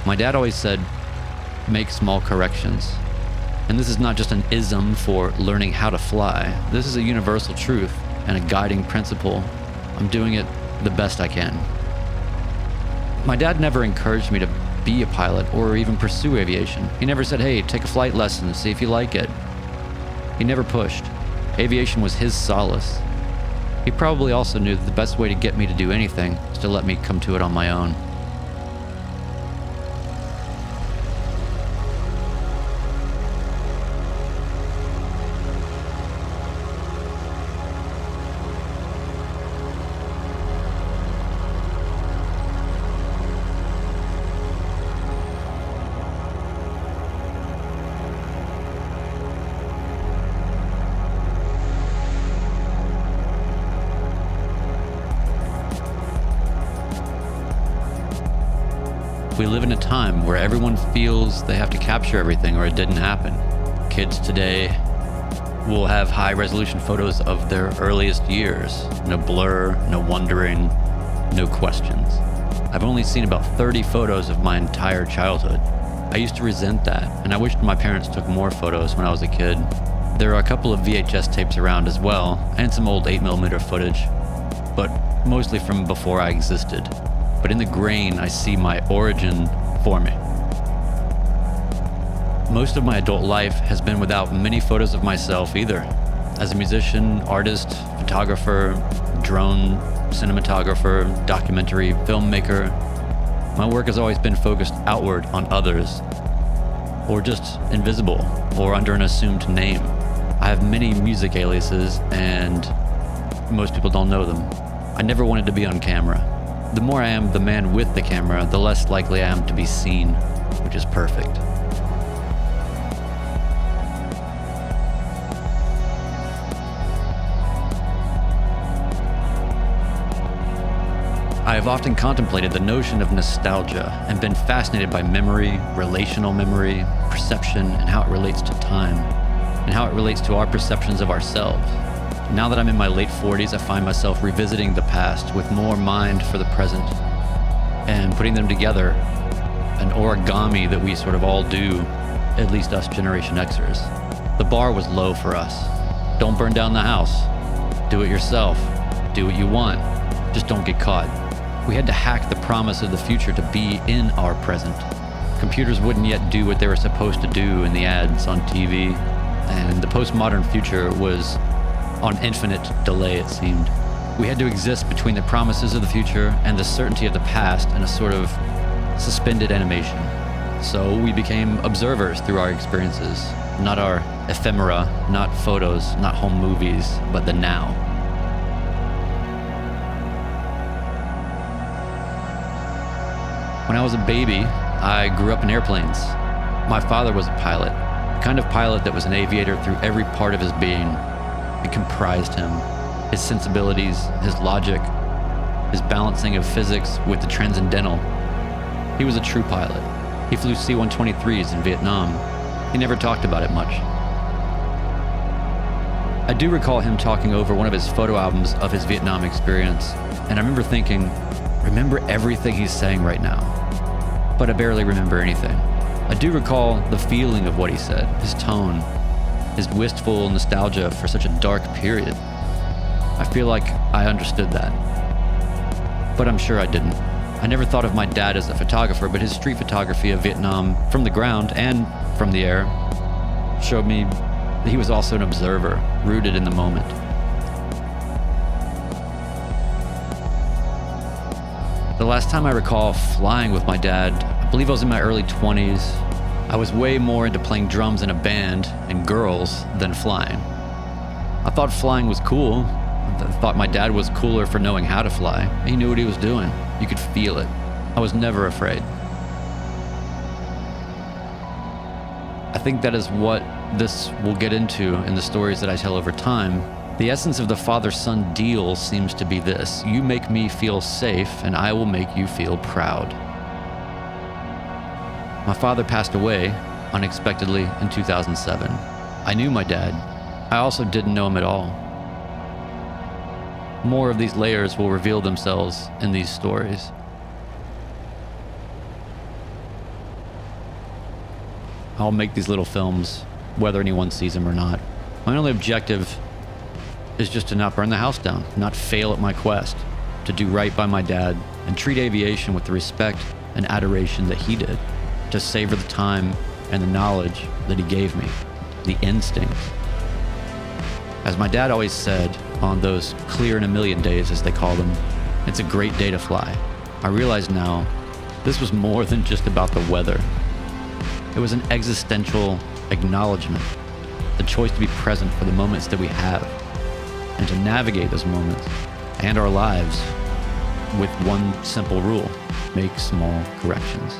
My dad always said, make small corrections. And this is not just an ism for learning how to fly. This is a universal truth and a guiding principle. I'm doing it the best I can. My dad never encouraged me to be a pilot or even pursue aviation. He never said, hey, take a flight lesson, see if you like it. He never pushed. Aviation was his solace. He probably also knew that the best way to get me to do anything is to let me come to it on my own. We live in a time where everyone feels they have to capture everything or it didn't happen. Kids today will have high-resolution photos of their earliest years. No blur, no wondering, no questions. I've only seen about 30 photos of my entire childhood. I used to resent that, and I wished my parents took more photos when I was a kid. There are a couple of VHS tapes around as well, and some old 8mm footage, but mostly from before I existed. But in the grain, I see my origin forming. Most of my adult life has been without many photos of myself either. As a musician, artist, photographer, drone cinematographer, documentary filmmaker, my work has always been focused outward on others, or just invisible, or under an assumed name. I have many music aliases, and most people don't know them. I never wanted to be on camera. The more I am the man with the camera, the less likely I am to be seen, which is perfect. I have often contemplated the notion of nostalgia and been fascinated by memory, relational memory, perception, and how it relates to time, and how it relates to our perceptions of ourselves. Now that I'm in my late 40s, I find myself revisiting the past with more mind for the present and putting them together, an origami that we sort of all do, at least us Generation Xers. The bar was low for us. Don't burn down the house. Do it yourself. Do what you want. Just don't get caught. We had to hack the promise of the future to be in our present. Computers wouldn't yet do what they were supposed to do in the ads on TV, and the postmodern future was on infinite delay, it seemed. We had to exist between the promises of the future and the certainty of the past in a sort of suspended animation. So we became observers through our experiences, not our ephemera, not photos, not home movies, but the now. When I was a baby, I grew up in airplanes. My father was a pilot, the kind of pilot that was an aviator through every part of his being. It comprised him, his sensibilities, his logic, his balancing of physics with the transcendental. He was a true pilot. He flew C-123s in Vietnam. He never talked about it much. I do recall him talking over one of his photo albums of his Vietnam experience, and I remember thinking, remember everything he's saying right now. But I barely remember anything. I do recall the feeling of what he said, his tone, his wistful nostalgia for such a dark period. I feel like I understood that. But I'm sure I didn't. I never thought of my dad as a photographer, but his street photography of Vietnam from the ground and from the air showed me that he was also an observer, rooted in the moment. The last time I recall flying with my dad, I believe I was in my early 20s. I was way more into playing drums in a band and girls than flying. I thought flying was cool. I thought my dad was cooler for knowing how to fly. He knew what he was doing. You could feel it. I was never afraid. I think that is what this will get into in the stories that I tell over time. The essence of the father-son deal seems to be this: you make me feel safe and I will make you feel proud. My father passed away unexpectedly in 2007. I knew my dad. I also didn't know him at all. More of these layers will reveal themselves in these stories. I'll make these little films, whether anyone sees them or not. My only objective is just to not burn the house down, not fail at my quest, to do right by my dad and treat aviation with the respect and adoration that he did, to savor the time and the knowledge that he gave me, the instincts. As my dad always said, on those clear in a million days, as they call them, it's a great day to fly. I realize now, this was more than just about the weather. It was an existential acknowledgement, the choice to be present for the moments that we have, and to navigate those moments and our lives with one simple rule: make small corrections.